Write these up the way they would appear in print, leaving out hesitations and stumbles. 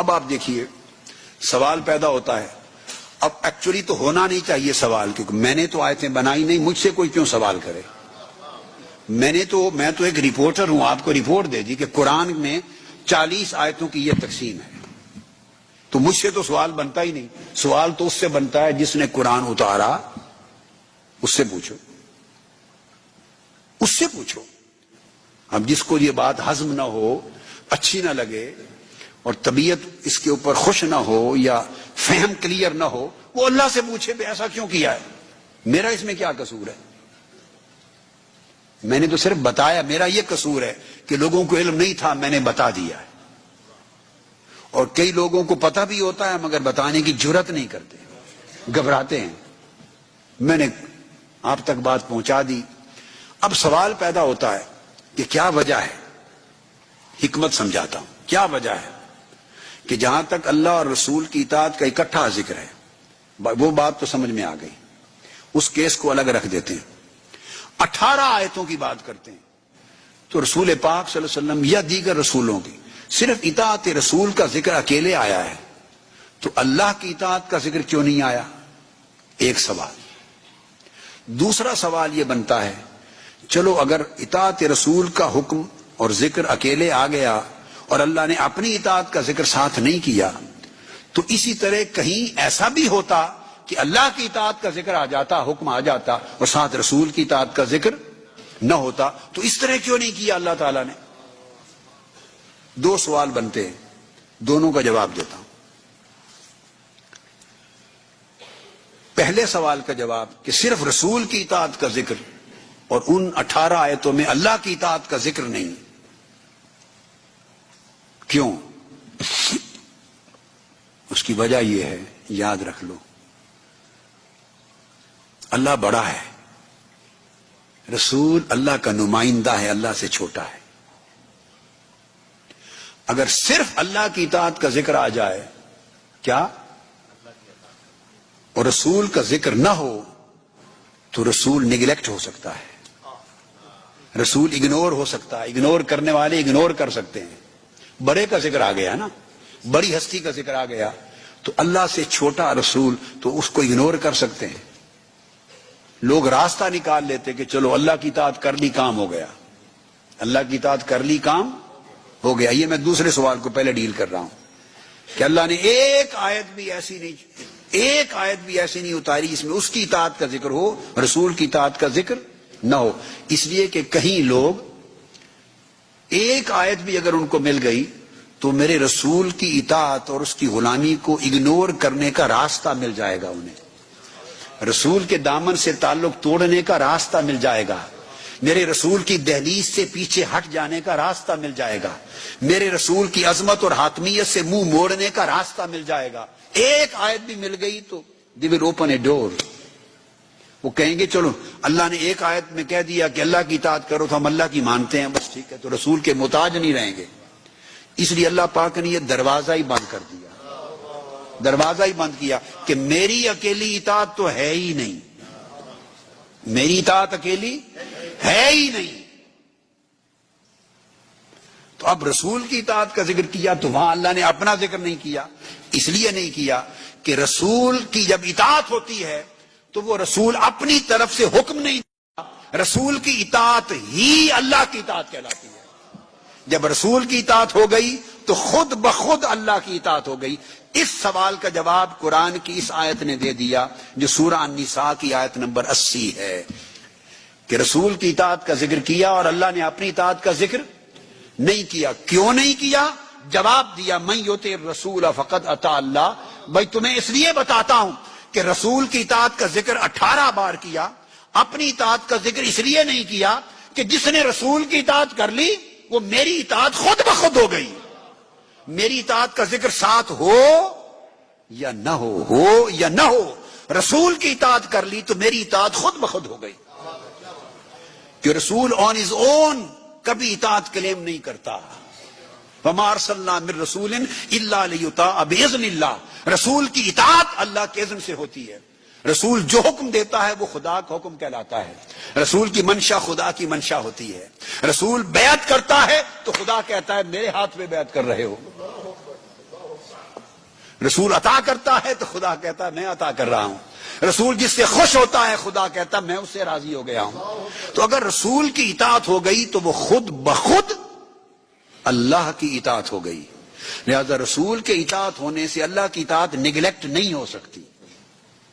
اب آپ دیکھیے سوال پیدا ہوتا ہے. اب ایکچولی تو ہونا نہیں چاہیے سوال, کیونکہ میں نے تو آیتیں بنائی نہیں, مجھ سے کوئی کیوں سوال کرے. میں تو ایک رپورٹر ہوں, آپ کو رپورٹ دے دی کہ قرآن میں 40 آیتوں کی یہ تقسیم ہے, تو مجھ سے تو سوال بنتا ہی نہیں. سوال تو اس سے بنتا ہے جس نے قرآن اتارا, اس سے پوچھو, اس سے پوچھو. اب جس کو یہ بات ہضم نہ ہو, اچھی نہ لگے, اور طبیعت اس کے اوپر خوش نہ ہو, یا فہم کلیئر نہ ہو, وہ اللہ سے پوچھے بھی ایسا کیوں کیا ہے, میرا اس میں کیا قصور ہے. میں نے تو صرف بتایا, میرا یہ قصور ہے کہ لوگوں کو علم نہیں تھا, میں نے بتا دیا ہے. اور کئی لوگوں کو پتہ بھی ہوتا ہے مگر بتانے کی جرات نہیں کرتے, گھبراتے ہیں. میں نے آپ تک بات پہنچا دی. اب سوال پیدا ہوتا ہے کہ کیا وجہ ہے. حکمت سمجھاتا ہوں. کیا وجہ ہے کہ جہاں تک اللہ اور رسول کی اطاعت کا اکٹھا ذکر ہے, وہ بات تو سمجھ میں آ گئی, اس کیس کو الگ رکھ دیتے ہیں. 18 آیتوں کی بات کرتے ہیں تو رسول پاک صلی اللہ علیہ وسلم یا دیگر رسولوں کی صرف اطاعت رسول کا ذکر اکیلے آیا ہے, تو اللہ کی اطاعت کا ذکر کیوں نہیں آیا. ایک سوال. دوسرا سوال یہ بنتا ہے, چلو اگر اطاعت رسول کا حکم اور ذکر اکیلے آ گیا اور اللہ نے اپنی اطاعت کا ذکر ساتھ نہیں کیا, تو اسی طرح کہیں ایسا بھی ہوتا کہ اللہ کی اطاعت کا ذکر آ جاتا, حکم آ جاتا, اور ساتھ رسول کی اطاعت کا ذکر نہ ہوتا, تو اس طرح کیوں نہیں کیا اللہ تعالیٰ نے. دو سوال بنتے ہیں, دونوں کا جواب دیتا ہوں. پہلے سوال کا جواب کہ صرف رسول کی اطاعت کا ذکر اور ان 18 آیتوں میں اللہ کی اطاعت کا ذکر نہیں. کیوں؟ اس کی وجہ یہ ہے, یاد رکھ لو, اللہ بڑا ہے, رسول اللہ کا نمائندہ ہے, اللہ سے چھوٹا ہے. اگر صرف اللہ کی اطاعت کا ذکر آ جائے کیا اور رسول کا ذکر نہ ہو, تو رسول نگلیکٹ ہو سکتا ہے, رسول اگنور ہو سکتا ہے. اگنور کرنے والے اگنور کر سکتے ہیں. بڑے کا ذکر آ گیا نا, بڑی ہستی کا ذکر آ گیا, تو اللہ سے چھوٹا رسول تو اس کو اگنور کر سکتے ہیں. لوگ راستہ نکال لیتے کہ چلو اللہ کی اطاعت کر لی, کام ہو گیا, اللہ کی اطاعت کر لی, کام ہو گیا. یہ میں دوسرے سوال کو پہلے ڈیل کر رہا ہوں کہ اللہ نے ایک آیت بھی ایسی نہیں اتاری اس میں اس کی اطاعت کا ذکر ہو, رسول کی اطاعت کا ذکر نہ ہو. اس لیے کہ کہیں لوگ ایک آیت بھی اگر ان کو مل گئی تو میرے رسول کی اطاعت اور اس کی غلامی کو اگنور کرنے کا راستہ مل جائے گا, انہیں رسول کے دامن سے تعلق توڑنے کا راستہ مل جائے گا, میرے رسول کی دہلیز سے پیچھے ہٹ جانے کا راستہ مل جائے گا, میرے رسول کی عظمت اور حاتمیت سے منہ موڑنے کا راستہ مل جائے گا. ایک آیت بھی مل گئی تو دی ول اوپن اے ڈور. وہ کہیں گے چلو اللہ نے ایک آیت میں کہہ دیا کہ اللہ کی اطاعت کرو تو ہم اللہ کی مانتے ہیں, بس ٹھیک ہے, تو رسول کے محتاج نہیں رہیں گے. اس لیے اللہ پاک نے یہ دروازہ ہی بند کر دیا, دروازہ ہی بند کیا کہ میری اکیلی اطاعت تو ہے ہی نہیں, میری اطاعت اکیلی ہے ہی نہیں. تو اب رسول کی اطاعت کا ذکر کیا تو وہاں اللہ نے اپنا ذکر نہیں کیا. اس لیے نہیں کیا کہ رسول کی جب اطاعت ہوتی ہے تو وہ رسول اپنی طرف سے حکم نہیں دیتا, رسول کی اطاعت ہی اللہ کی اطاعت کہلاتی ہے. جب رسول کی اطاعت ہو گئی تو خود بخود اللہ کی اطاعت ہو گئی. اس سوال کا جواب قرآن کی اس آیت نے دے دیا جو سورہ النساء کی آیت نمبر 80 ہے کہ رسول کی اطاعت کا ذکر کیا اور اللہ نے اپنی اطاعت کا ذکر نہیں کیا. کیوں نہیں کیا؟ جواب دیا, من یطع الرسول فقد اطاع اللہ. بھائی تمہیں اس لیے بتاتا ہوں کہ رسول کی اطاعت کا ذکر 18 بار کیا, اپنی اطاعت کا ذکر اس لیے نہیں کیا کہ جس نے رسول کی اطاعت کر لی وہ میری اطاعت خود بخود ہو گئی. میری اطاعت کا ذکر ساتھ ہو یا نہ ہو یا نہ ہو, رسول کی اطاعت کر لی تو میری اطاعت خود بخود ہو گئی. کہ رسول آن ہز اون کبھی اطاعت کلیم نہیں کرتا. وما ارسلنا من رسول الا لیطاع باذن اللہ. رسول کی اطاعت اللہ کے اذن سے ہوتی ہے. رسول جو حکم دیتا ہے وہ خدا کا حکم کہلاتا ہے. رسول کی منشا خدا کی منشا ہوتی ہے. رسول بیعت کرتا ہے تو خدا کہتا ہے میرے ہاتھ میں بیعت کر رہے ہو. رسول عطا کرتا ہے تو خدا کہتا ہے میں عطا کر رہا ہوں. رسول جس سے خوش ہوتا ہے خدا کہتا میں اس سے راضی ہو گیا ہوں. تو اگر رسول کی اطاعت ہو گئی تو وہ خود بخود اللہ کی اطاعت ہو گئی. لہذا رسول کے اطاعت ہونے سے اللہ کی اطاعت نگلیکٹ نہیں ہو سکتی,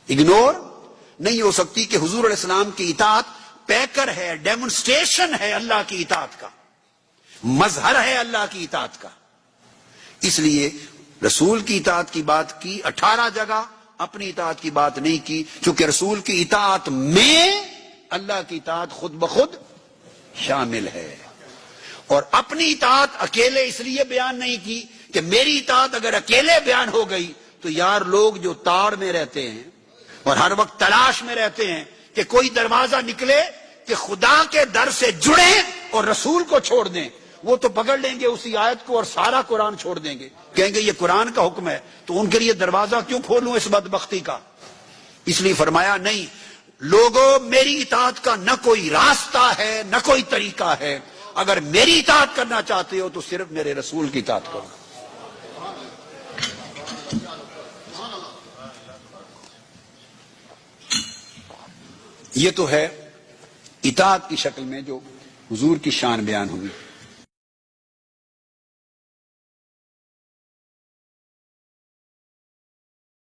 اگنور نہیں ہو سکتی, کہ حضور علیہ السلام کی اطاعت پیکر ہے, ڈیمونسٹریشن ہے اللہ کی اطاعت کا, مظہر ہے اللہ کی اطاعت کا. اس لیے رسول کی اطاعت کی بات کی 18 جگہ, اپنی اطاعت کی بات نہیں کی, کیونکہ رسول کی اطاعت میں اللہ کی اطاعت خود بخود شامل ہے. اور اپنی اطاعت اکیلے اس لیے بیان نہیں کی کہ میری اطاعت اگر اکیلے بیان ہو گئی تو یار لوگ جو تاڑ میں رہتے ہیں اور ہر وقت تلاش میں رہتے ہیں کہ کوئی دروازہ نکلے کہ خدا کے در سے جڑیں اور رسول کو چھوڑ دیں, وہ تو پکڑ لیں گے اسی آیت کو اور سارا قرآن چھوڑ دیں گے, کہیں گے یہ قرآن کا حکم ہے تو ان کے لیے دروازہ کیوں کھولوں اس بدبختی کا. اس لیے فرمایا نہیں لوگوں, میری اطاعت کا نہ کوئی راستہ ہے نہ کوئی طریقہ ہے, اگر میری اطاعت کرنا چاہتے ہو تو صرف میرے رسول کی اطاعت کرو. یہ تو ہے اطاعت کی شکل میں جو حضور کی شان بیان ہوئی.